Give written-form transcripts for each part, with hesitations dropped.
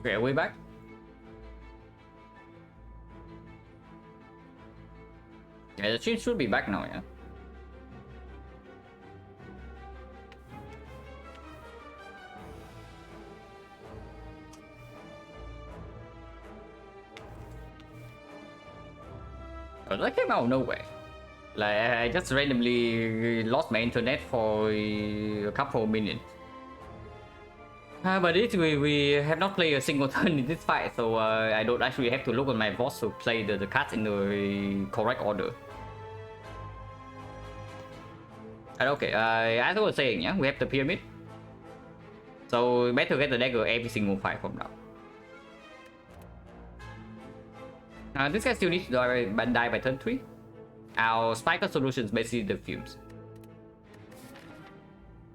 Okay, are we back? Yeah, the stream should be back now, yeah. Oh, that came out of nowhere. Like, I just randomly lost my internet for a couple of minutes. But we have not played a single turn in this fight, so I don't actually have to look at my boss to play the cards in the correct order. Okay, as I was saying, yeah, we have the pyramid. So better get the dagger every single fight from now. This guy still needs to die by turn 3. Our spiker solution is basically the fumes.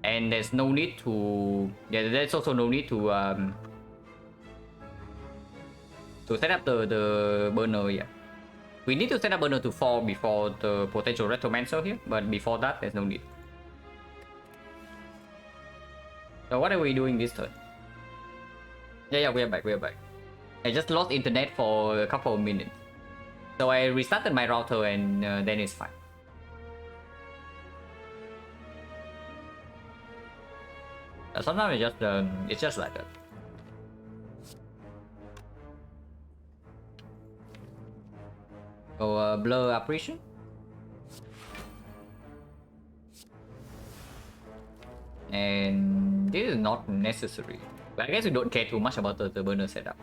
And there's no need to... Yeah, there's also no need to set up the burner, yeah. We need to set up burner to fall before the potential retromancer here, but before that, there's no need. So what are we doing this turn? Yeah, we are back. I just lost internet for a couple of minutes. So I restarted my router and then it's fine. Sometimes it's just like that. So blur apparition. And this is not necessary. But I guess we don't care too much about the burner setup.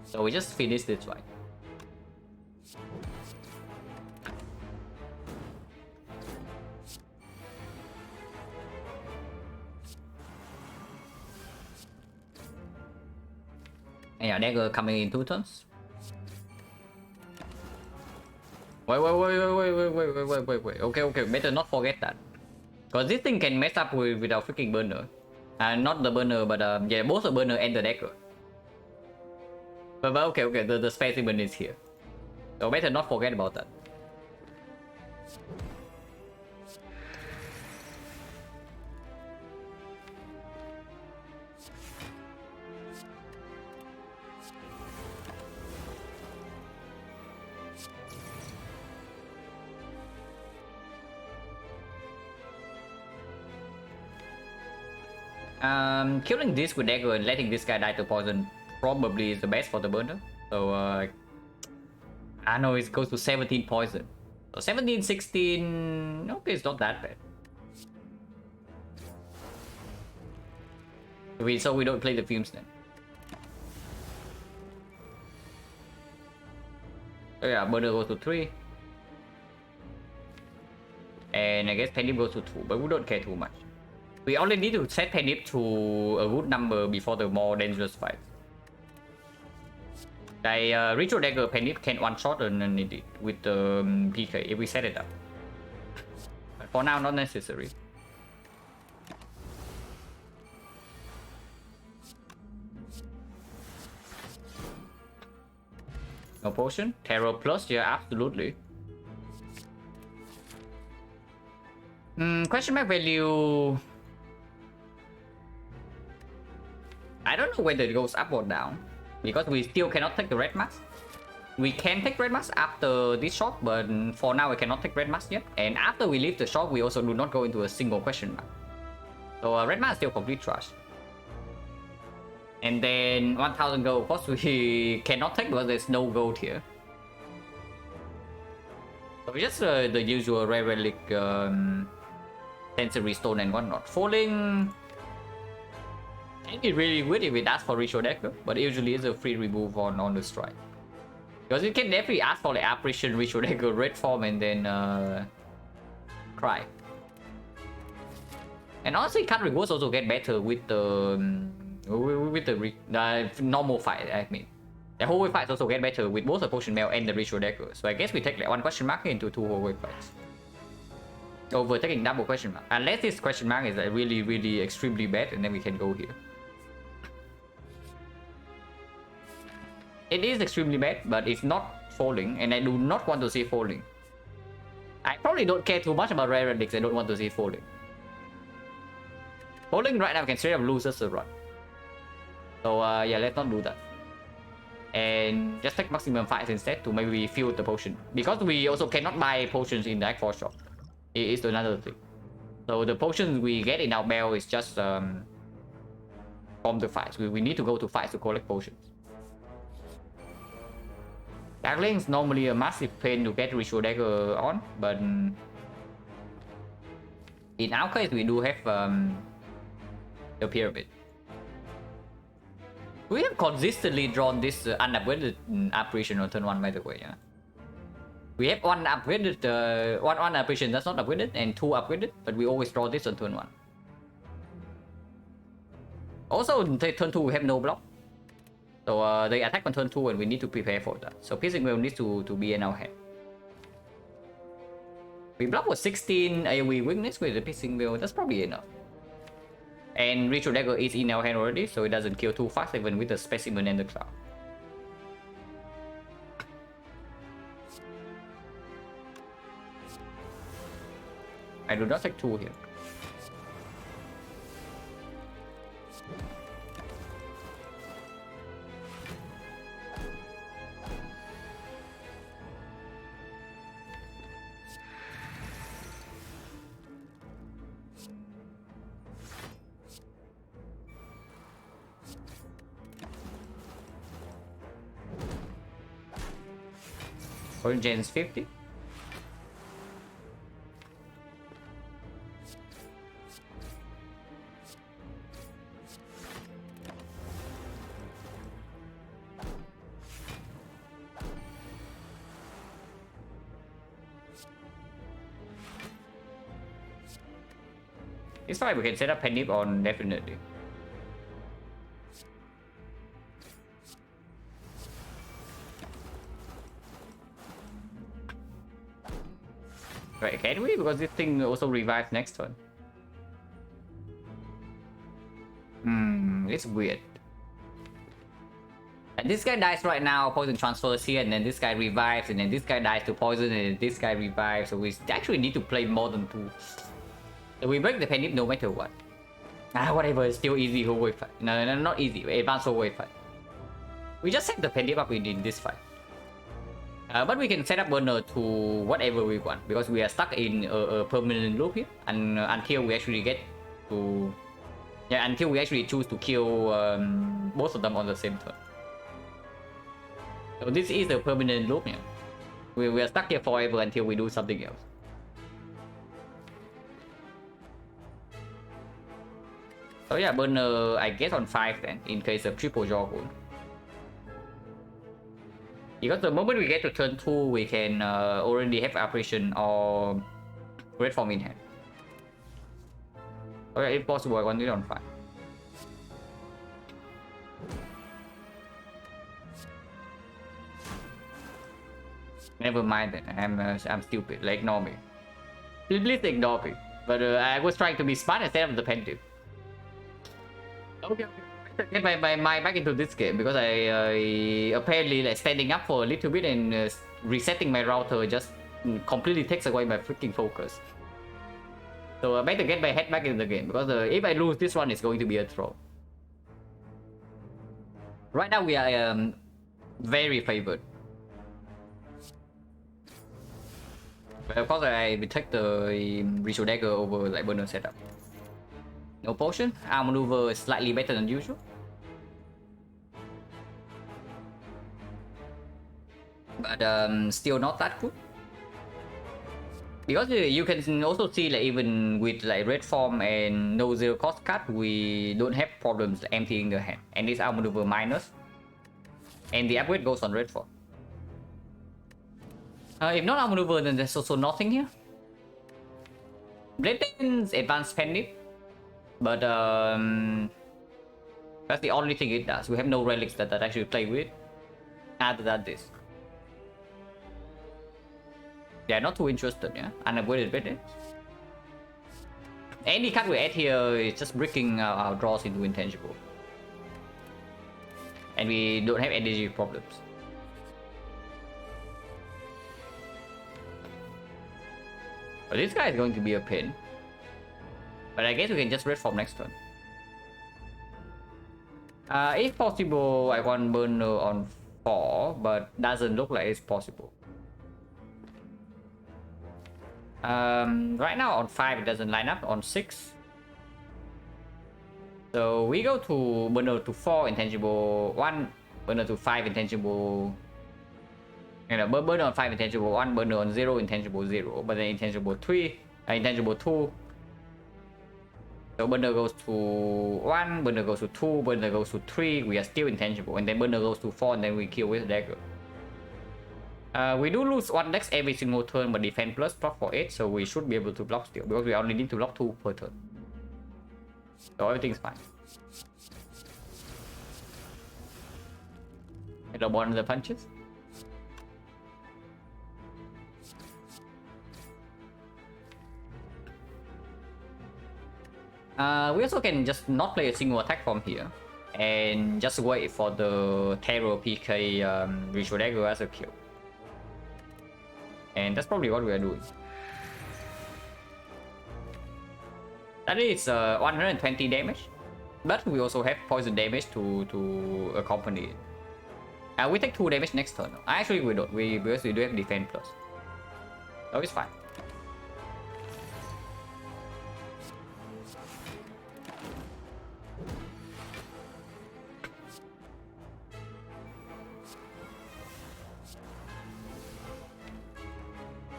So we just finish this one. And yeah, dagger coming in 2 turns. Wait. Okay, better not forget that. Because this thing can mess up with our freaking burner. Not the burner, but yeah, both the burner and the dagger. But okay, the specimen is here. So better not forget about that. Killing this with dagger and letting this guy die to poison probably is the best for the burner. So I know it goes to 17 poison. So 17, 16, okay, it's not that bad. So we don't play the fumes then. So yeah, burner goes to 3. And I guess Penny goes to 2, but we don't care too much. We only need to set Penip to a good number before the more dangerous fight. Like Ritual Dagger Penip can one-shot with the PK if we set it up. But for now, not necessary. No potion? Terror plus? Yeah, absolutely. Question mark value... I don't know whether it goes up or down, because we still cannot take the red mask. We can take red mask after this shot, but for now we cannot take red mask yet. And after we leave the shop, we also do not go into a single question mark. So red mask is still complete trash. And then 1000 gold, of course we cannot take because there's no gold here. So just the usual rare relic, sensory stone and whatnot. Falling... It'd be really weird if it asks for Ritual Dagger, but usually it's a free remove on the strike. Because you can definitely ask for like Apparition, Ritual Dagger, red form, and then cry. And honestly, card rewards also get better with the normal fight. I mean, the whole fights also get better with both the Potion Mail and the Ritual Dagger. So I guess we take like 1 question mark into 2 whole fights. Over taking double question mark, unless this question mark is like really extremely bad, and then we can go here. It is extremely bad, but it's not falling, and I do not want to see falling. I probably don't care too much about rare relics. I don't want to see falling. Falling right now can straight up lose us a run. So yeah, let's not do that. and just take maximum 5 instead to maybe fill the potion, because we also cannot buy potions in the X4 shop. It is another thing. So the potions we get in our bell is just from the fights. We need to go to fights to collect potions. Darkling is normally a massive pain to get Ritual Dagger on, but in our case we do have the Pyramid. We have consistently drawn this unupgraded apparition on turn 1, by the way. Yeah, we have one upgraded, one apparition that's not upgraded and 2 upgraded, but we always draw this on turn 1. Also, in turn 2 we have no block, so they attack on turn 2 and we need to prepare for that. So Piercing Whale needs to be in our hand. We block with 16 AoE weakness with the Piercing Whale. That's probably enough. And Ritual Dagger is in our hand already, so it doesn't kill too fast even with the Specimen and the Cloud. I do not take 2 here. Origins 50. It's fine, we can set up Penny on definitely. Right, can we? Because this thing also revives next turn. It's weird. And this guy dies right now, poison transfers here, and then this guy revives, and then this guy dies to poison, and then this guy revives. So we actually need to play more than 2. So we break the Penny no matter what. Whatever, it's still easy whole wave fight. No, not easy, advanced whole wave fight. We just set the Penny up in this fight. But we can set up burner to whatever we want, because we are stuck in a permanent loop here, and until we actually get to, until we actually choose to kill both of them on the same turn. So this is a permanent loop here. We are stuck here forever until we do something else. So yeah, burner I guess on 5 then, in case of triple jaw hole. Because the moment we get to turn 2, we can already have apparition or red form in hand. Okay, if possible, I want it on 5. Never mind then. I'm stupid. Like, ignore me. Please ignore me. But I was trying to be smart instead of the penalty. Okay. Get my mind back into this game, because I apparently like standing up for a little bit and resetting my router just completely takes away my freaking focus. So I better get my head back in the game, because if I lose this one, it's going to be a throw. Right now we are very favored. But of course I will take the Ritual Dagger over like burner setup. No potion. Our maneuver is slightly better than usual. But still not that good. Because you can also see like even with like red form and no 0 cost card, we don't have problems emptying the hand. And this our maneuver minus. And the upgrade goes on red form. If not our maneuver, then there's also nothing here. Blade advanced pendant. But that's the only thing it does. We have no relics that actually play with other than this. Yeah, not too interested, yeah. Unavoided bit. Any card we add here is just breaking our draws into intangible. And we don't have energy problems. But this guy is going to be a pain. But I guess we can just red form next turn. If possible, I want burner on 4, but doesn't look like it's possible. Right now on 5 it doesn't line up. On 6, so we go to burner to 4 intangible 1, burner to 5 intangible, you know, burner on 5 intangible 1, burner on 0 intangible 0, but then intangible 3, intangible 2. So burner goes to 1, burner goes to 2, burner goes to 3, we are still intangible, and then burner goes to 4, and then we kill with dagger. We do lose 1 dex every single turn, but defense plus block for 8, so we should be able to block still, because we only need to block 2 per turn. So everything's fine. I don't want the punches. We also can just not play a single attack from here and just wait for the Terror PK Ritual Dagger as a kill. And that's probably what we are doing. That is 120 damage, but we also have poison damage to accompany it. We take 2 damage next turn. Actually, we don't. Because we do have defense plus, so it's fine.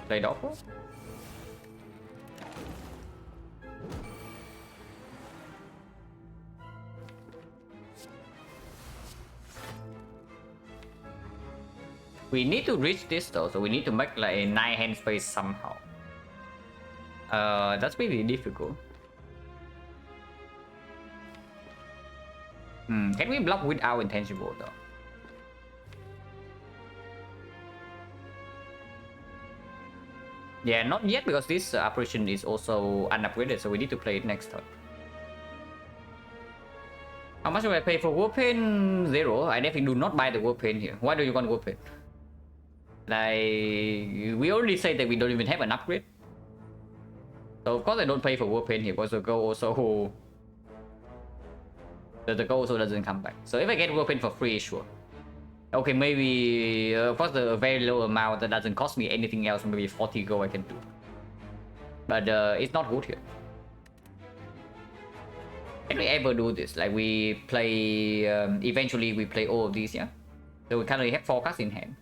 Play Doppler. We need to reach this though, so we need to make like a 9 hand space somehow. That's really difficult. Can we block without intangible though? Yeah, not yet, because this apparition is also unupgraded, so we need to play it next turn. How much do I pay for Warpaint? 0. I definitely do not buy the Warpaint here. Why do you want Warpaint? Like, we already say that we don't even have an upgrade. So of course I don't pay for Warpaint here, because the goal also... the goal also doesn't come back. So if I get Warpaint for free, sure. Okay, maybe, of course, a very low amount that doesn't cost me anything else, maybe 40 gold I can do. But it's not good here. Can we ever do this? Like, we play, eventually we play all of these, yeah? So we currently have 4 cards in hand.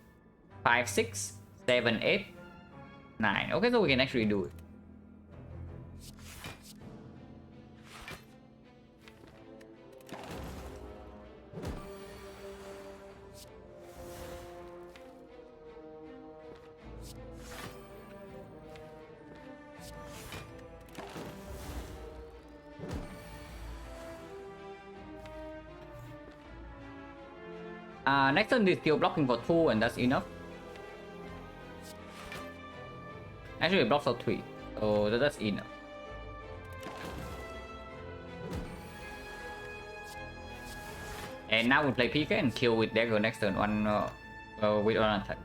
5, 6, 7, 8, 9. Okay, so we can actually do it. Next turn is still blocking for 2, and that's enough. Actually, it blocks for 3, so that's enough. And now we play PK and kill with dagger next turn with one attack.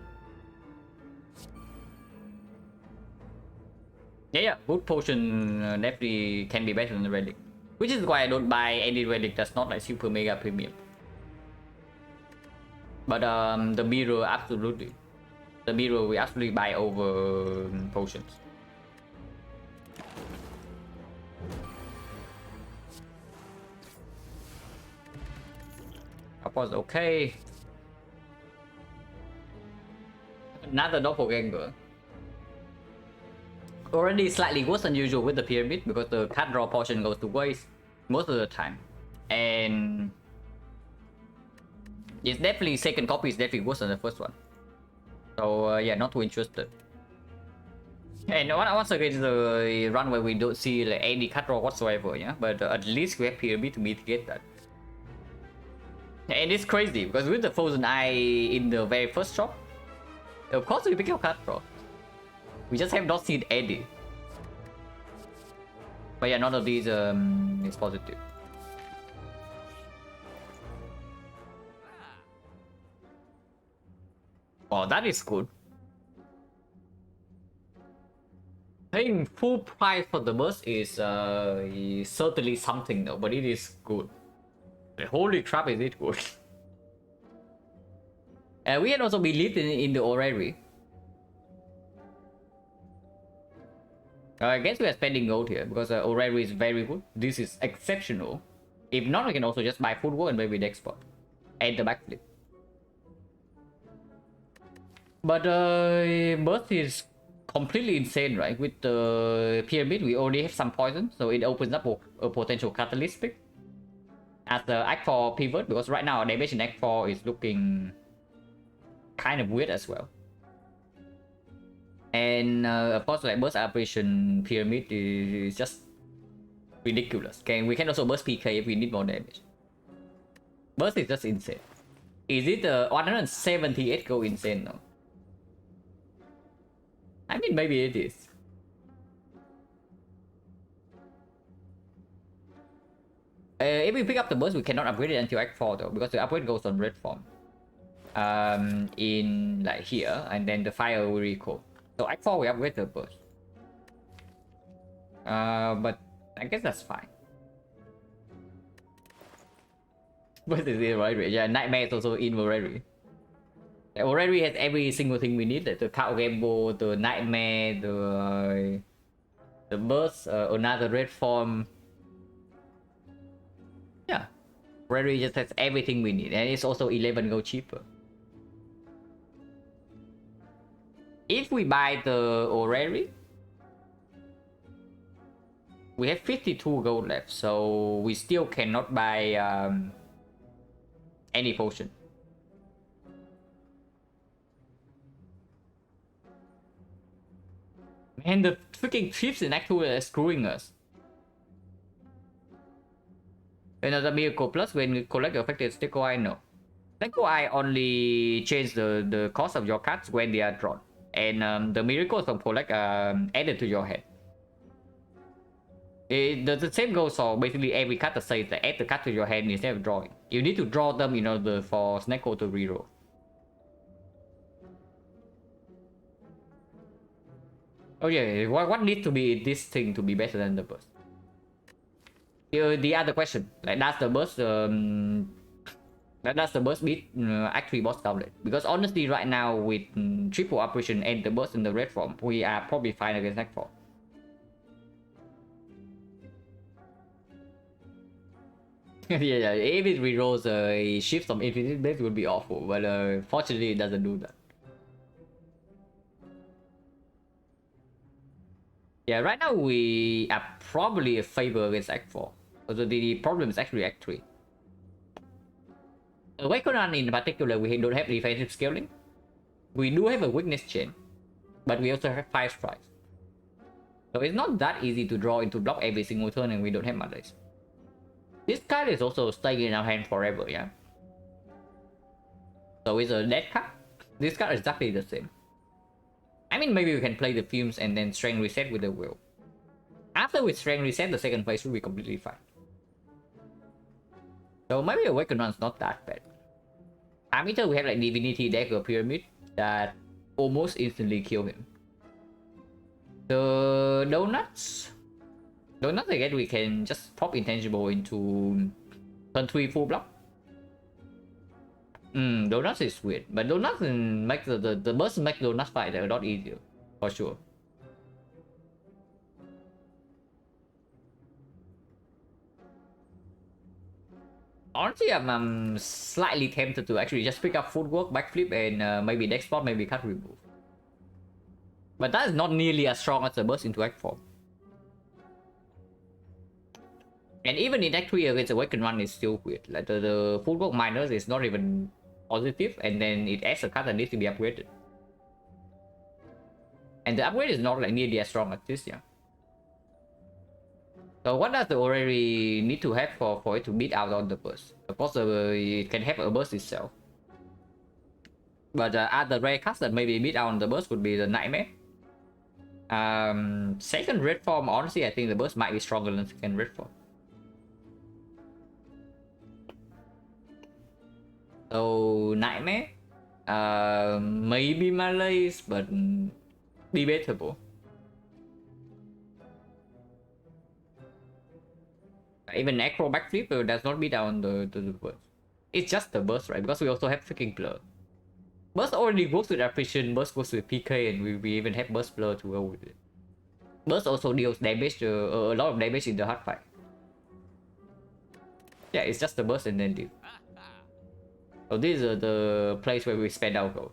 Yeah, good potion definitely can be better than the relic, which is why I don't buy any relic that's not like super mega premium. But the mirror, absolutely. The mirror we absolutely buy over potions. Of course, okay. Another doppelganger. Already slightly worse than usual with the pyramid, because the card draw portion goes to waste most of the time. And it's definitely, second copy is definitely worse than the first one. So yeah, not too interested. And once again, it's a run where we don't see like any cut draw whatsoever, yeah. But at least we have PRB to mitigate that. And it's crazy because with the Frozen Eye in the very first shop, of course we pick up cut draw. We just have not seen any. But yeah, none of these is positive. Oh, that is good. Paying full price for the burst is certainly something though, but it is good. Holy crap, is it good? We can also believe in the orrery. I guess we are spending gold here because orrery is very good. This is exceptional. If not, we can also just buy footwork and maybe the export and the backflip. But burst is completely insane, right? With the pyramid, we already have some poison, so it opens up a potential catalyst pick as the Act 4 pivot, because right now our damage in Act 4 is looking kind of weird as well. And of course, like burst operation pyramid is just ridiculous. We can also burst PK if we need more damage. Burst is just insane. Is it 178 go insane now? I mean, maybe it is. If we pick up the burst, we cannot upgrade it until Act 4 though, because the upgrade goes on red form. In like here, and then the fire will recall. So Act 4 we upgrade the burst. But I guess that's fine. Burst is in Orrery. Yeah, Nightmare is also in Orrery. Orrery has every single thing we need. The Cow Gamble, the Nightmare, the burst, another red form. Yeah, Orrery just has everything we need, and it's also 11 gold cheaper. If we buy the Orrery, we have 52 gold left, so we still cannot buy any potion. Man, the freaking trips in Act 2 are screwing us. Another miracle plus when you collect the affected Sticker Eye, no. Sticker Eye only change the cost of your cards when they are drawn. And the miracles from collect added to your hand. The same goes for basically every card that says that add the card to your hand instead of drawing. You need to draw them in order for Snecko to reroll. Oh yeah, what needs to be this thing to be better than the burst? The other question, like does the burst beat Act 3 boss gauntlet? Because honestly, right now with triple operation and the burst in the red form, we are probably fine against Act 4. Yeah, if it rerolls a shift from infinite blade would be awful, but fortunately it doesn't do that. Yeah, right now we are probably a favor against Act 4. Although the problem is actually Act 3. XecnaR in particular, we don't have defensive scaling. We do have a weakness chain, but we also have 5 strikes. So it's not that easy to draw into block every single turn, and we don't have melees. This card is also staying in our hand forever, yeah? So it's a dead card. This card is exactly the same. I mean, maybe we can play the fumes and then strength reset with the will. After we strength reset, the second phase will be completely fine. So maybe XecnaR is not that bad. Armeter, we have like Divinity Dagger Pyramid that almost instantly kill him. The Donuts, I guess we can just pop Intangible into turn 3 full block. Donuts is weird, but Donuts make the burst make Donuts fight a lot easier, for sure. Honestly, I'm slightly tempted to actually just pick up footwork, backflip, and maybe deck spot, maybe cut remove. But that is not nearly as strong as the burst into Act 4. And even in Act 3 against the XecnaR is still weird. Like the footwork minus is not even positive, and then it adds a card that needs to be upgraded. And the upgrade is not like nearly as strong as this, yeah. So what does the Orrery need to have for it to beat out on the burst? Of course, it can have a burst itself. But other rare cards that maybe beat out on the burst would be the Nightmare. Second red form, honestly, I think the burst might be stronger than second red form. So Nightmare, maybe Malaise, but debatable. Even Acro Backflip does not beat down the burst. It's just the burst, right? Because we also have freaking Blur. Burst already goes with Apparition, Burst goes with PK, and we even have Burst Blur to go with it. Burst also deals damage, a lot of damage in the hard fight. Yeah, it's just the burst and then deal. So this is the place where we spend our gold.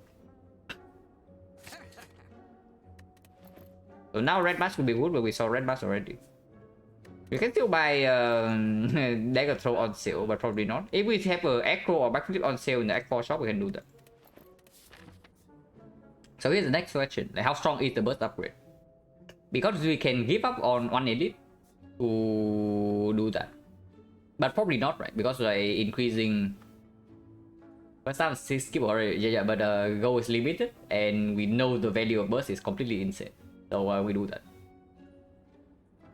So now red mask will be good, but we saw red mask already. We can still buy dagger throw on sale, but probably not. If we have a acro or backflip on sale in the X4 shop, we can do that. So here's the next question: like, how strong is the burst upgrade? Because we can give up on one edit to do that, but probably not, right? Because like increasing. First time skip already, yeah, but goal is limited, and we know the value of burst is completely insane. So we do that.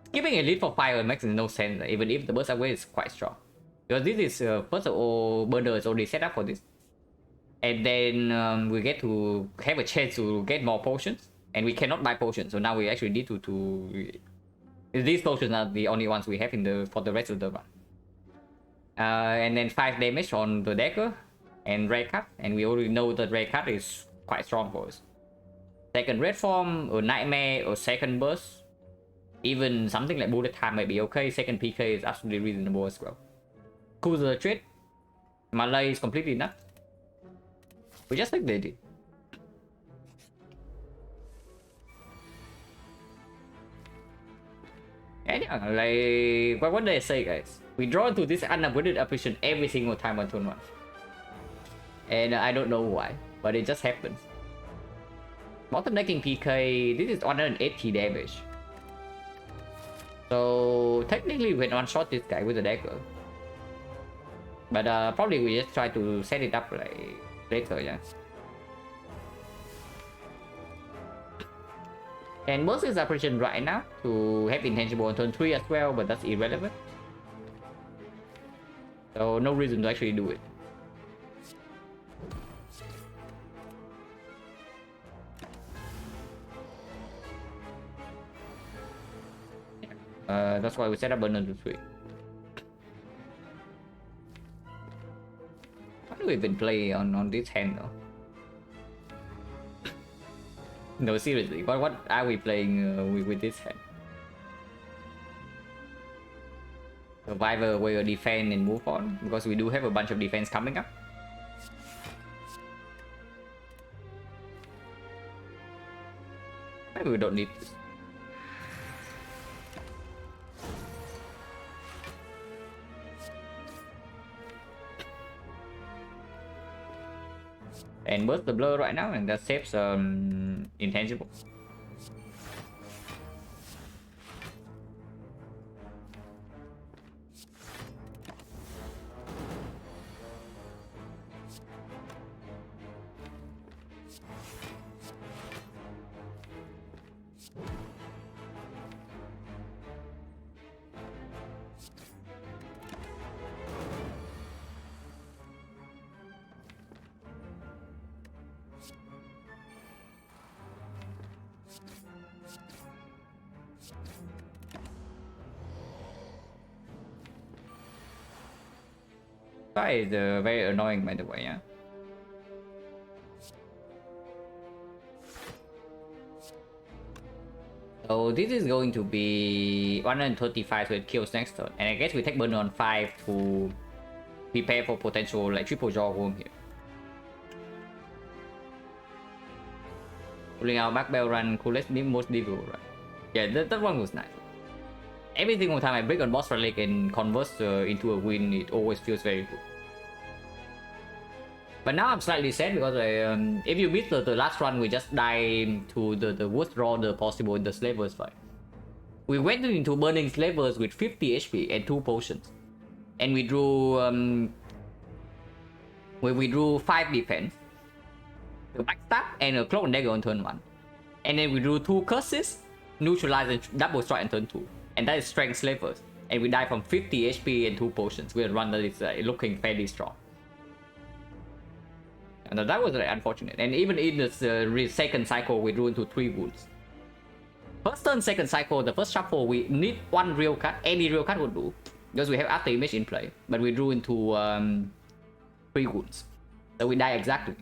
Skipping elite for fire makes no sense, even if the burst upgrade is quite strong. Because this is first of all, burner is already set up for this, and then we get to have a chance to get more potions, and we cannot buy potions. So now we actually need to these potions are the only ones we have in the for the rest of the run. And then 5 damage on the dagger. And red cut, and we already know that red cut is quite strong for us. Second red form, or nightmare, or second burst, even something like bullet time might be okay. Second PK is absolutely reasonable as well. Cruiser trade, Malay is completely nuts. We just like they did. And yeah, like what they say, guys, we draw into this unavoided apparition every single time on turn 1. And I don't know why, but it just happens. Bottom decking PK, this is 180 damage. So technically we can one-shot this guy with a dagger. But probably we just try to set it up like later, yeah. And burst is apparition right now to have intangible on turn 3 as well, but that's irrelevant. So no reason to actually do it. That's why we set up another 3. How do we even play on this hand though? No, seriously, what are we playing with this hand? Survivor will defend and move on, because we do have a bunch of defense coming up. Maybe we don't need this. And burst the blur right now, and that saves intangibles. That is very annoying, by the way, yeah. So this is going to be 135, so it kills next turn. And I guess we take burn on 5 to prepare for potential like triple jaw room here. Pulling out back bell run, coolest most devil, right? Yeah, that one was nice. Every single time I break on boss relic and convert into a win, it always feels very good. But now I'm slightly sad because if you miss the last run, we just die to the worst draw possible in the slavers fight. We went into burning slavers with 50 HP and 2 potions, and we drew we drew 5 defense, a backstab, and a cloak and dagger on turn 1, and then we drew 2 curses, neutralize and double strike on turn 2. And that is strength slavers, and we die from 50 HP and 2 potions with a run that is looking fairly strong. And that was unfortunate. And even in the second cycle, we drew into 3 wounds. First turn, second cycle, the first shuffle, we need 1 real card. Any real card would do, because we have after image in play. But we drew into 3 wounds, so we die exactly.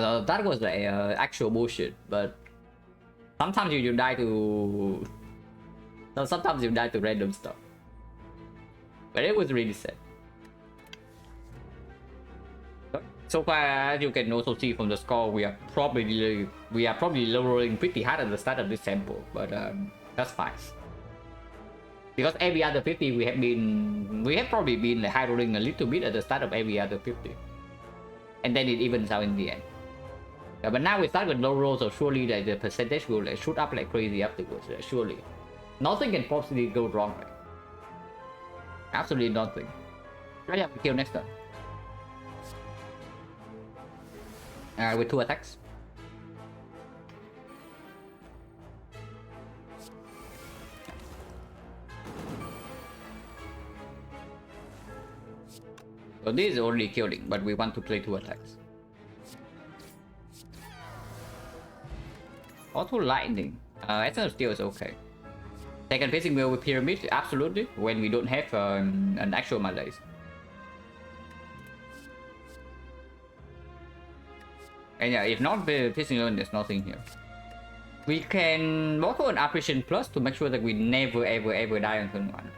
That was like actual bullshit, but sometimes you die to... Sometimes you die to random stuff. But it was really sad. So far, as you can also see from the score, we are probably lowering pretty hard at the start of this sample, but that's fine. Because every other 50 we have probably been like, high rolling a little bit at the start of every other 50, and then it evens out in the end. Yeah, but now we start with low rolls, so surely like, the percentage will like, shoot up like crazy afterwards. Surely, nothing can possibly go wrong. Right? Absolutely nothing. Right, yeah, we kill next turn. With 2 attacks. So this is only killing, but we want to play 2 attacks. Also lightning. Essence Steel is okay. Second facing wheel with pyramid, absolutely, when we don't have an actual malaise. And yeah, if not facing alone, there's nothing here. We can bottle an Apparition Plus to make sure that we never ever die on turn 1.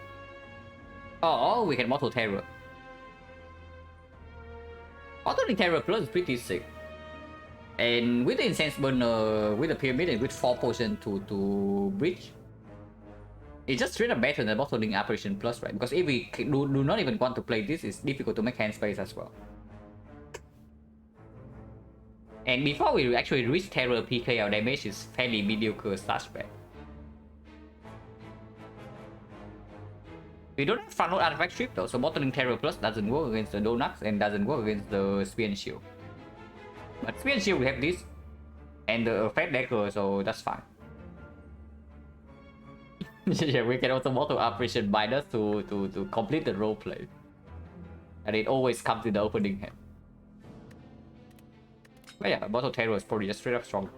Or we can bottle Terror. Bottling Terror Plus is pretty sick. And with the Incense Burner, with the Pyramid and with 4 potions to breach, it's just straight up better than bottling Apparition Plus, right? Because if we do not even want to play this, it's difficult to make hand space as well. And before we actually reach Terror PK, our damage is fairly mediocre slash bad. We don't have front load artifact strip though, so bottling Terror Plus doesn't work against the Donuts and doesn't work against the Spear and Shield. But Spear and Shield we have this and the Fat Dagger, so that's fine. Yeah, we can also bottle Apparition Binders to complete the roleplay. And it always comes in the opening hand. But yeah, bottle Terror is probably just straight up strong.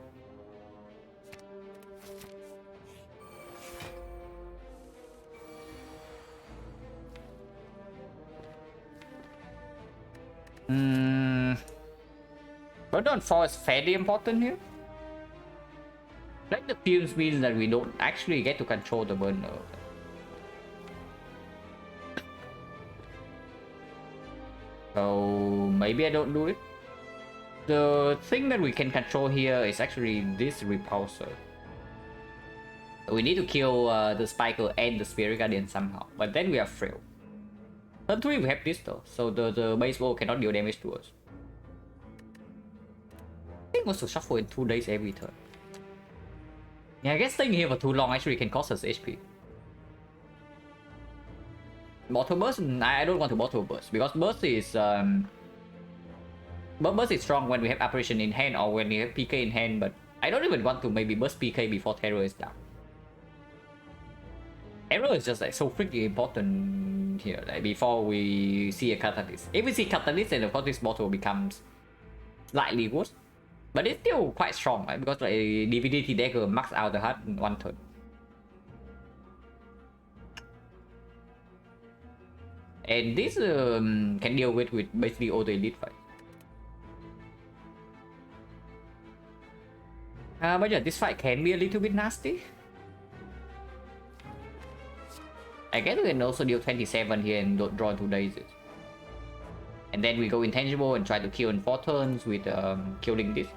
Burden 4 is fairly important here. Like the fumes means that we don't actually get to control the burner. So maybe I don't do it. The thing that we can control here is actually this repulsor. We need to kill the Spiker and the Spirit Guardian somehow, but then we are frail. Turn 3 we have this though, so the base wall cannot deal damage to us. I think also shuffle in 2 days every turn. Yeah, I guess staying here for too long actually can cost us HP. Bottle Burst? I don't want to Bottle Burst because Burst is Burst is strong when we have Apparition in hand or when we have PK in hand, but I don't even want to maybe burst PK before Terror is down. Terror is just like so freaking important here, like before we see a Catalyst. If we see Catalyst, then of course this bottle becomes slightly worse. But it's still quite strong, right? Because like Divinity Dagger max out the heart in 1 turn. And this can deal with basically all the elite fight. But yeah, this fight can be a little bit nasty. I guess we can also deal 27 here and draw 2 daisies. And then we go intangible and try to kill in 4 turns with killing this.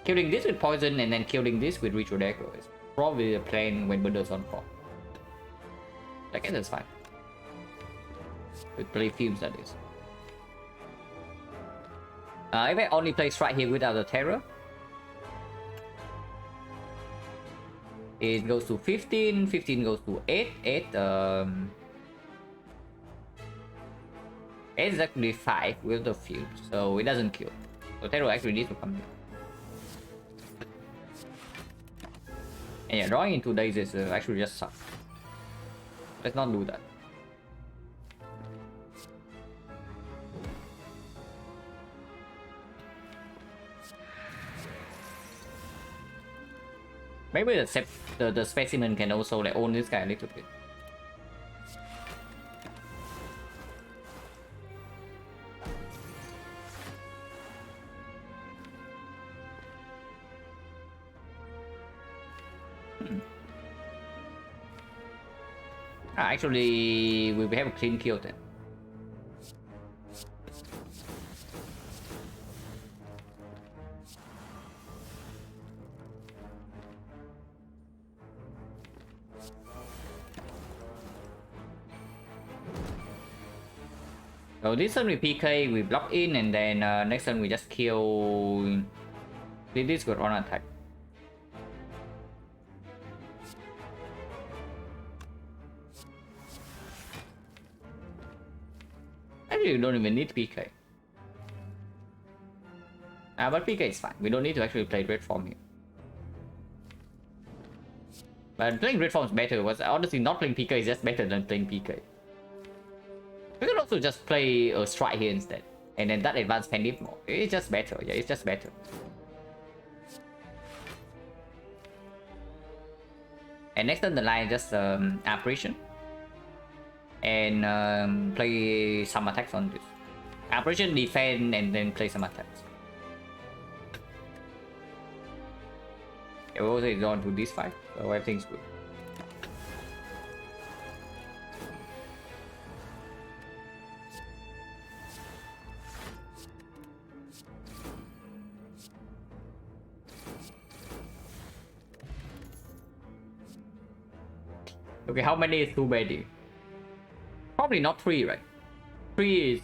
Killing this with poison and then killing this with Ritual Dagger is probably the plan when Burner's on 4. I guess that's fine. With play fumes, that is. If I only play Strike here without the Terror, it goes to 15, 15 goes to 8, 8 is actually 5 with the fumes, so it doesn't kill. So Terror actually needs to come here. And yeah, drawing in 2 days is actually just sucks. Let's not do that. Maybe the specimen can also like own this guy a little bit. Actually, we have a clean kill then. So this turn we PK, we block in, and then next turn we just kill. This got on attack. Actually, we don't even need PK. But PK is fine. We don't need to actually play red form here. But playing red form is better. Because honestly, not playing PK is just better than playing PK. We could also just play a strike here instead. And then that advanced can more. It's just better. Yeah, it's just better. And next on the line, just apparition. And play some attacks on this. Apparition, defend, and then play some attacks. It was on to this fight, so everything's good. Okay, how many is too many? Probably not 3, right? 3 is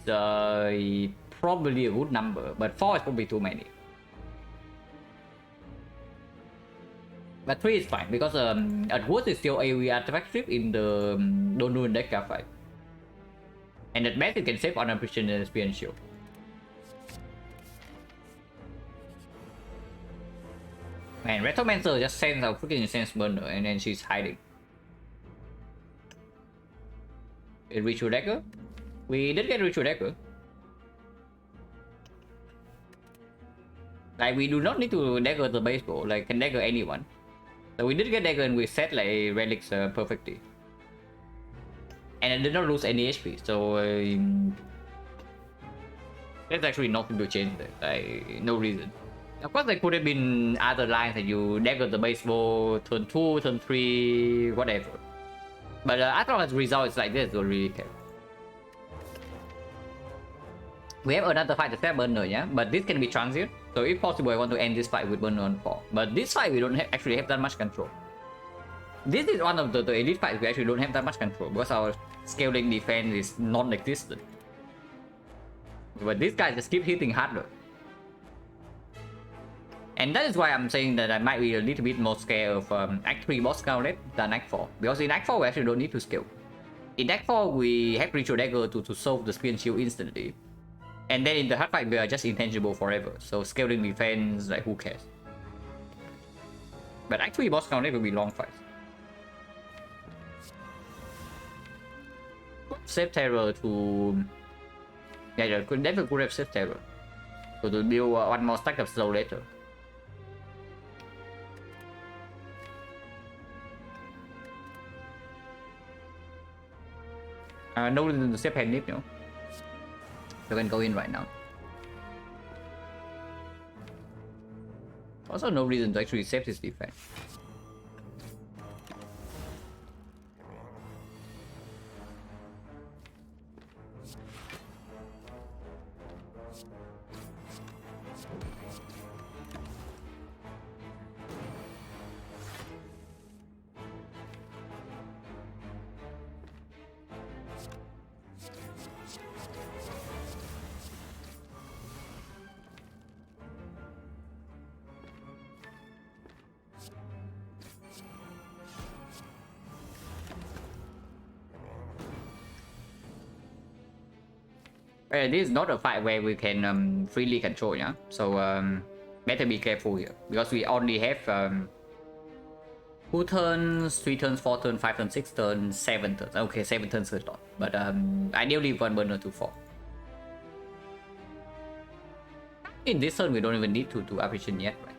probably a good number, but 4 is probably too many. But 3 is fine because at worst it's still AoE artifact strip in the Don't Ruin deck fight. And at best it can save on Ambition and Spear and Shield. Man, Retromancer just sends a freaking Sense Burner and then she's hiding. A Ritual Dagger? We did get Ritual Dagger. Like, we do not need to dagger the baseball, like, can dagger anyone. So we did get dagger and we set like relics perfectly. And I did not lose any HP, so there's actually nothing to change there, like, no reason. Of course, there could have been other lines that you dagger the baseball, turn 2, turn 3, whatever. But as long as the result is like this, don't really care. We have another fight to set burner, yeah? But this can be transient. So if possible, I want to end this fight with burner on 4. But this fight, we don't actually have that much control. This is one of the elite fights we actually don't have that much control because our scaling defense is non-existent. But this guy just keep hitting harder. And that is why I'm saying that I might be a little bit more scared of Act 3 boss Scarlet than Act 4. Because in Act 4 we actually don't need to scale. In Act 4 we have Ritual Dagger to solve the Spear and Shield instantly. And then in the hard fight we are just intangible forever. So scaling defense, like, who cares? But Act 3 boss Scarlet will be long fights. Save Terror to... Yeah, could have Save Terror. So to build one more stack of slow later. No reason to save hand nip, no. You can go in right now. Also, no reason to actually save this defense. This is not a fight where we can freely control, yeah. So better be careful here because we only have 2 turns, 3 turns, 4 turns, 5 turns, 6 turns, 7 turns. Okay, 7 turns is a lot, but ideally 1 burner to 4. In this turn, we don't even need to do apparition yet, right?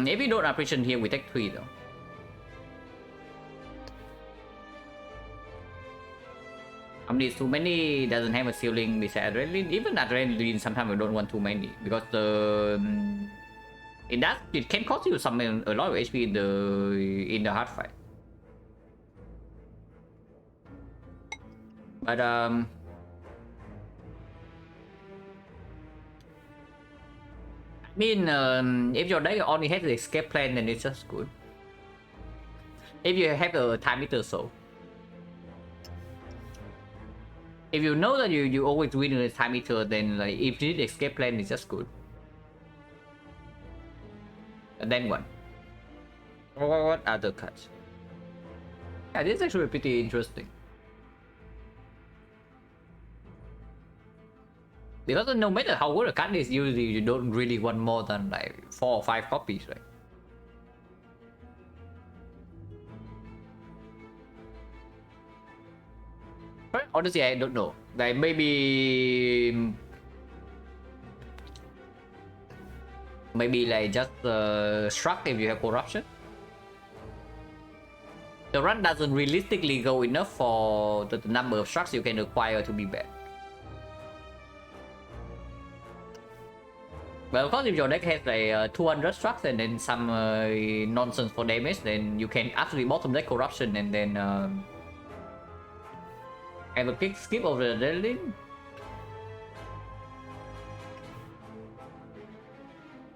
If we don't apparition here, we take 3 though. These too many doesn't have a ceiling besides adrenaline. Even adrenaline, sometimes we don't want too many because the It can cost you some a lot of HP in the hard fight. But I mean, if your deck only has the escape plan, then it's just good. If you have a time eater soul, if you know that you always win with time eater, then like if you need escape plan, it's just good. And then what? What other cards? Yeah, this is actually pretty interesting. Because no matter how good a card is, usually you don't really want more than like 4 or 5 copies, right? But honestly, I don't know. Like maybe like just struck if you have corruption. The run doesn't realistically go enough for the number of strucks you can acquire to be bad. But of course, if your deck has like 200 strucks and then some nonsense for damage, then you can actually bottom deck corruption and then have a quick skip over the adrenaline.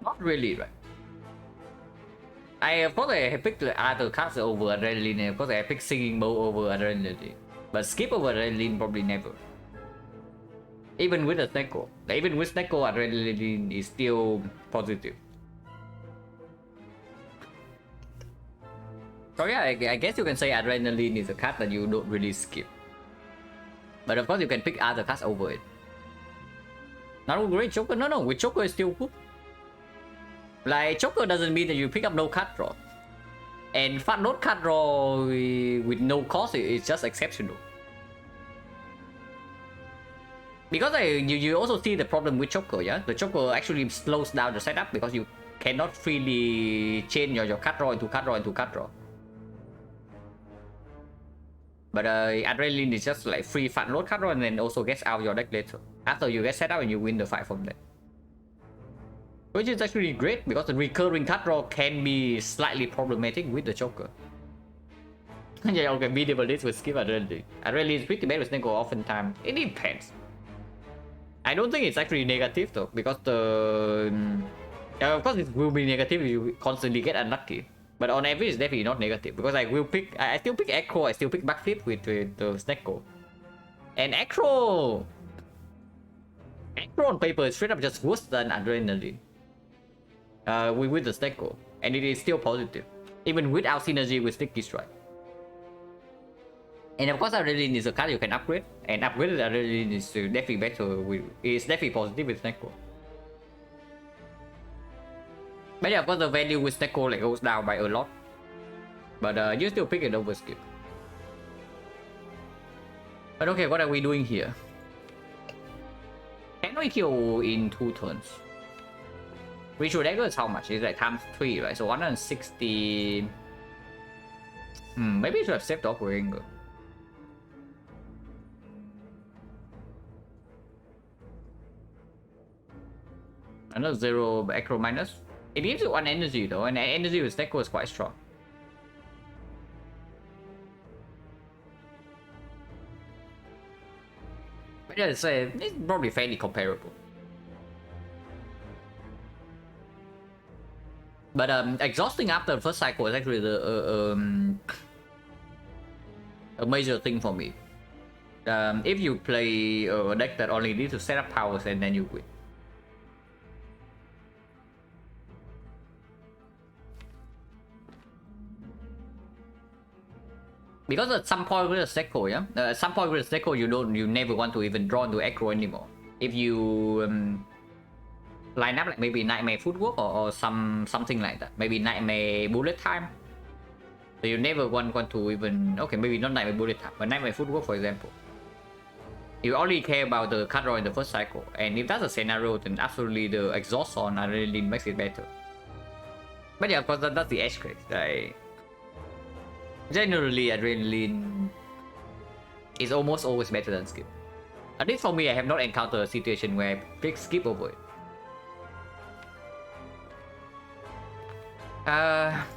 Not really, right? Of course I have picked other cards over adrenaline, and of course I have picked singing bow over adrenaline, but skip over adrenaline probably never. Even with a Snecko, even with Snecko, adrenaline is still positive. So yeah, I guess you can say adrenaline is a card that you don't really skip. But of course you can pick other cards over it. Not great Joker, no, with Joker is still good. Like Joker doesn't mean that you pick up no card draw. And fat note card draw with no cost is just exceptional. Because you also see the problem with Joker, yeah? The Joker actually slows down the setup because you cannot freely change your card draw into card draw into card draw. But Adrenaline is just like free fat load card draw and then also gets out your deck later. After you get set up and you win the fight from that. Which is actually great because the recurring card draw can be slightly problematic with the Joker. Yeah, okay, medieval list with skip Adrenaline. Adrenaline is pretty bad with Snecko oftentimes. It depends. I don't think it's actually negative though, because of course it will be negative if you constantly get unlucky. But on average, it's definitely not negative because I still pick Acro, I still pick Backflip with the Snecko. And Acro on paper is straight up just worse than Adrenaline. With the Snecko, and it is still positive, even without synergy with Sticky Strike. And of course, Adrenaline is a card you can upgrade, and upgraded Adrenaline is definitely better. It's definitely positive with Snecko. But yeah, of course, the value with Snecko like goes down by a lot. But you still pick it over skip. But okay, what are we doing here? Can we kill in 2 turns? Ritual Dagger is how much? It's like times 3, right? So 160. Maybe I should have saved off Anger. Another 0 Acro minus. It gives you 1 energy though, and energy with Snecko is quite strong. But yeah, it's probably fairly comparable. But exhausting after the first cycle is actually a major thing for me. If you play a deck that only needs to set up powers and then you win. Because at some point with a Snecko, yeah? At some point with a Snecko, you never want to even draw into Acro anymore. If you line up like maybe Nightmare Footwork or something like that. Maybe Nightmare Bullet Time. So you never want to even... Okay, maybe not Nightmare Bullet Time, but Nightmare Footwork for example. You only care about the card draw in the first cycle. And if that's a scenario, then absolutely the exhaust on Adrenaline makes it better. But yeah, of course that's the edge case. Generally, Adrenaline is almost always better than skip. At least for me, I have not encountered a situation where I pick skip over it.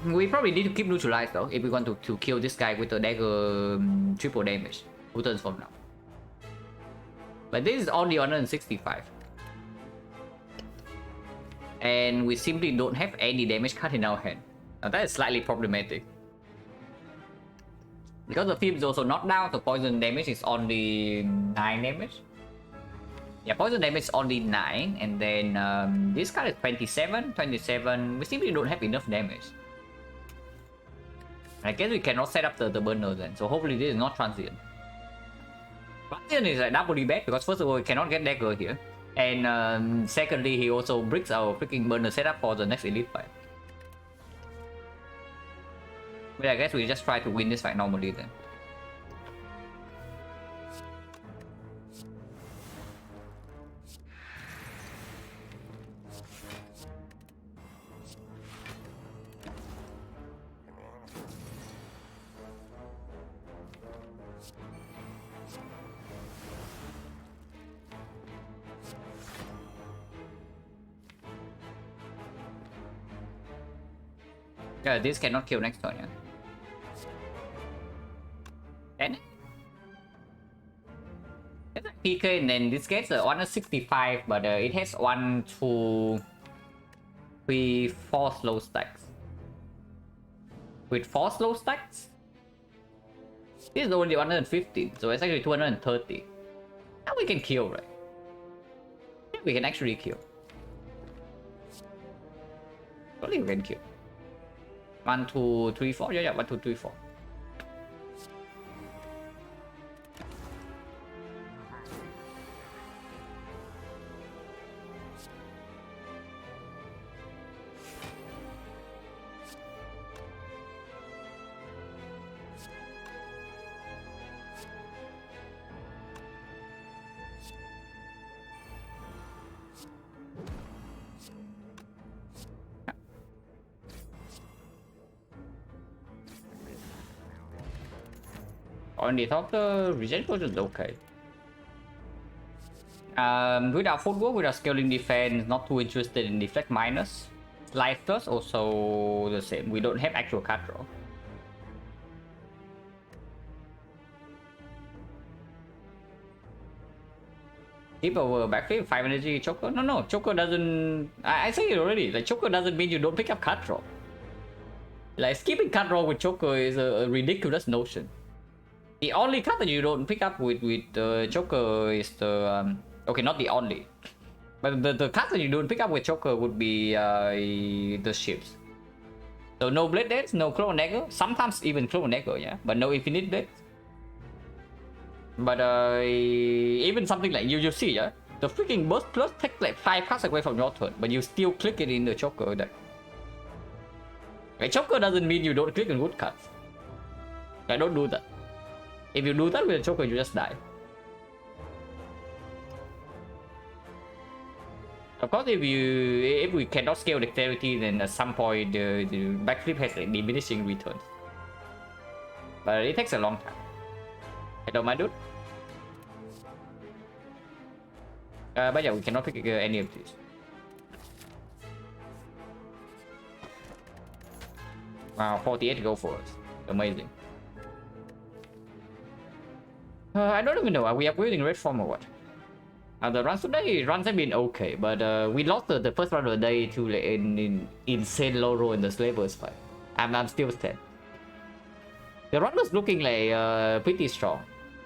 We probably need to keep neutralized though if we want to kill this guy with the dagger triple damage 2 turns from now. But this is only 165. And we simply don't have any damage card in our hand. Now that is slightly problematic. Because the film is also knocked down, so poison damage is only 9 damage. Yeah, poison damage is only 9, and then this card is 27. 27, we simply don't have enough damage. I guess we cannot set up the burner then, so hopefully this is not transient. Transient is like doubly bad, because first of all, we cannot get dagger here. And secondly, he also bricks our freaking burner setup for the next elite fight. But I guess we just try to win this fight normally then. Yeah, this cannot kill next turn, yeah. Then it's like PK, and then this gets 165, but it has 1, 2, 3, 4 slow stacks. With 4 slow stacks, this is only 150, so it's actually 230. Now we can kill, right? Yeah, we can actually kill. Only we can kill. 1, 2, 3, 4. Yeah, 1, 2, 3, 4. On the top, the regen potion is okay. Without footwork, without scaling defense, not too interested in deflect minus. Life plus also the same. We don't have actual card draw. Keep over backflip, 5 energy, choker. No, choker doesn't. I say it already. Like choker doesn't mean you don't pick up card draw. Like skipping card draw with choker is a ridiculous notion. The only card that you don't pick up with choker is the okay, not the only, but the card that you don't pick up with choker would be the ships. So no blade dance, no clone dagger, sometimes even clone dagger, yeah, but no infinite blade. But even something like you see, yeah, the freaking burst plus takes like 5 cards away from your turn, but you still click it in the choker deck. Like choker doesn't mean you don't click on good cards. I don't do that. If you do that with a choker, you just die. Of course, if we cannot scale dexterity, then at some point the backflip has like diminishing returns. But it takes a long time. Hello, my dude. But yeah, we cannot pick any of these. Wow, 48 go for us. Amazing. I don't even know. Are we upgrading red form or what? The runs today, runs have been okay, but we lost the first run of the day to like, in insane low roll in the slavers fight. I'm still sad. The run was looking like pretty strong,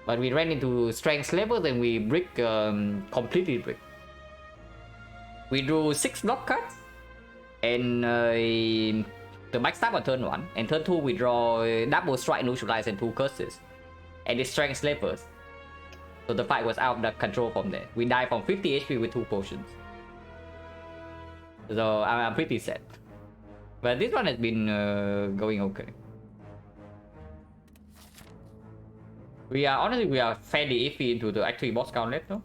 but we ran into strength slavers and we brick completely brick. We drew 6 block cards, and the backstab on turn 1, and turn 2 we draw double strike, neutralize, and 2 curses. And it's strength slavers. So the fight was out of control from there. We died from 50 HP with 2 potions. So I'm pretty sad. But this one has been going okay. We are honestly fairly iffy into the actually boss gauntlet though.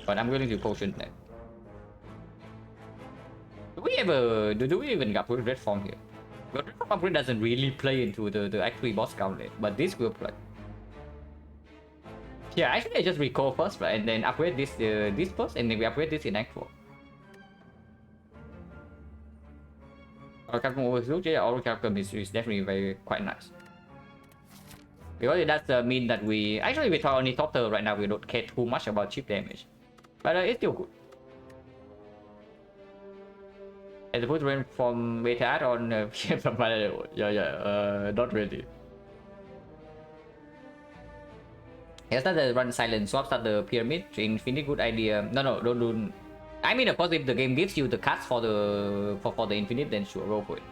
But I'm willing to potion that. Do we even upgrade red form here? But red form upgrade doesn't really play into the actually boss gauntlet, but this will play. Yeah, actually I just recall first, right, and then upgrade this first, and then we upgrade this in Act 4. Or Capcom overlooked, yeah, all Capcom is definitely quite nice. Because it does mean that we actually with our Ornithopter right now we don't care too much about chip damage, but it's still good. As opposed to from Meta on not really. Yes, start the run silent, swap start the pyramid, infinite, good idea. No, don't do. I mean, of course, if the game gives you the cards for the infinite, then sure, go for it.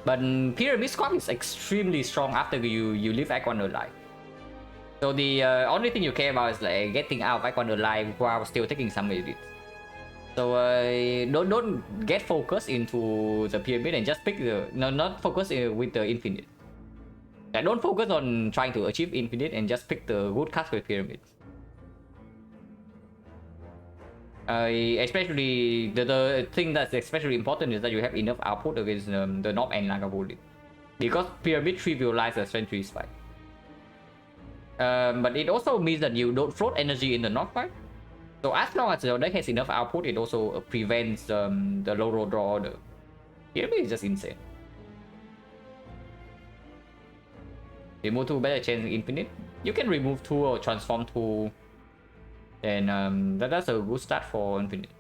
But pyramid swap is extremely strong after you leave Icon alive. So the only thing you care about is like getting out of Icon alive while still taking some edits. So don't get focused into the pyramid and just pick the not focus with the infinite. Don't focus on trying to achieve infinite and just pick the good cards with pyramid. Especially the thing that's especially important is that you have enough output against the Knob and Lagavulin, because pyramid trivializes the strength 3 spike. But it also means that you don't float energy in the Knob fight. So as long as your deck has enough output, it also prevents the low roll draw order. Pyramid is just insane. Remove 2 better chance infinite. You can remove 2 or transform 2. And that's a good start for infinite.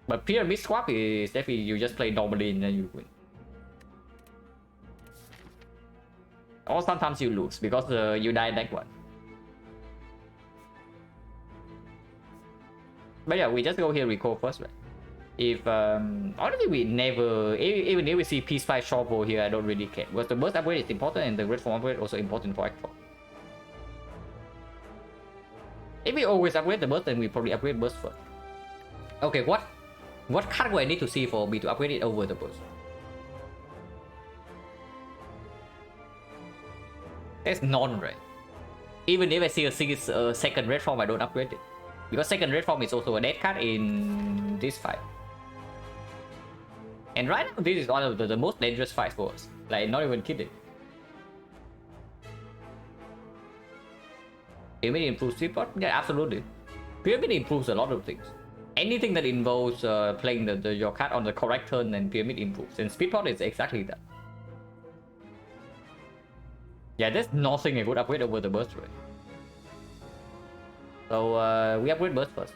But pyramid swap is definitely you just play normally and then you win. Or sometimes you lose because you die deck 1. But yeah, we just go here recall first, right? If honestly we never even if we see Peace 5 short ball here, I don't really care because the burst upgrade is important and the red form upgrade also important for Act 4. If we always upgrade the burst, then we probably upgrade burst first. Okay, what card do I need to see for me to upgrade it over the burst? There's none, right? Even if I see a second red form, I don't upgrade it because second red form is also a dead card in this fight. And right now, this is one of the most dangerous fights for us. Like, not even kidding. Pyramid improves Speedpot? Yeah, absolutely. Pyramid improves a lot of things. Anything that involves playing your card on the correct turn, then Pyramid improves. And Speedpot is exactly that. Yeah, there's nothing a good upgrade over the burst rate. So we upgrade burst first.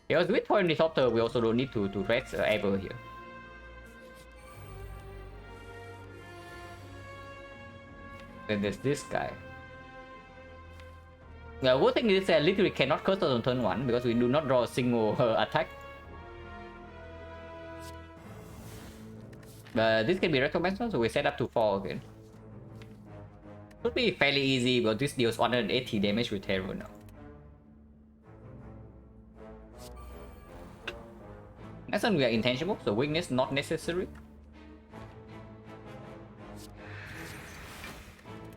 Because with Ornithopter, we also don't need to rest ever here. Then there's this guy. The good thing is literally cannot curse us on turn 1 because we do not draw a single attack. But this can be recommended, so we set up to 4 again. Should be fairly easy, but this deals 180 damage with Terror now. Next one we are intangible, so weakness not necessary.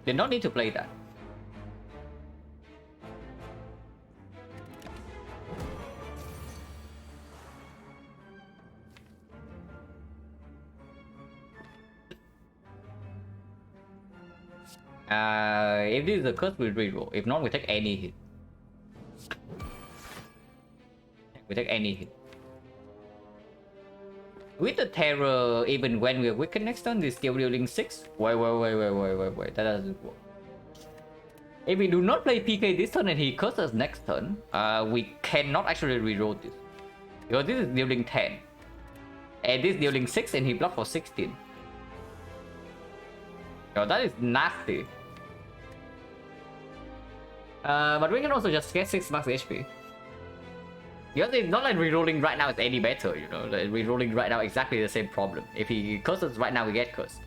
Did not need to play that. If this is a curse, we reroll. If not, we take any hit. We take any hit. With the terror, even when we're weakened next turn, we're still dealing 6. Wait. That doesn't work. If we do not play PK this turn and he curses next turn, we cannot actually reroll this. Because this is dealing 10. And this is dealing 6 and he blocked for 16. Oh, that is nasty. But we can also just get 6 max HP. Because it's not like rerolling right now is any better, you know. Like rerolling right now exactly the same problem. If he curses right now, we get cursed.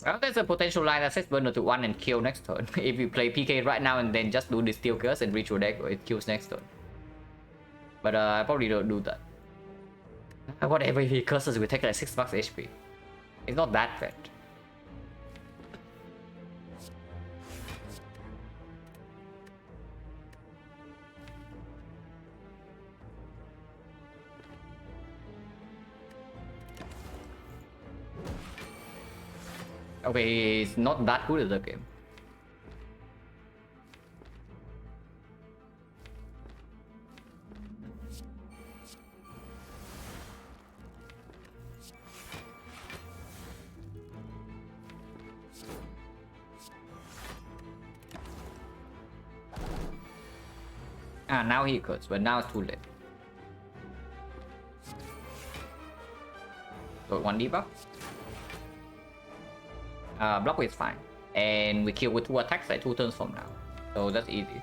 Well, there's a potential line that sets burner to 1 and kill next turn. If you play PK right now and then just do this steel curse and reach your deck, it kills next turn. But I probably don't do that. Whatever, if he curses, we take like 6 max HP. It's not that bad. Okay, he's not that good at the game. Ah, now he could, but now it's too late. So 1 debuff. Block is fine. And we kill with 2 attacks like 2 turns from now. So that's easy.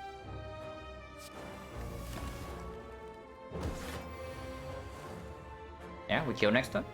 Yeah, we kill next turn.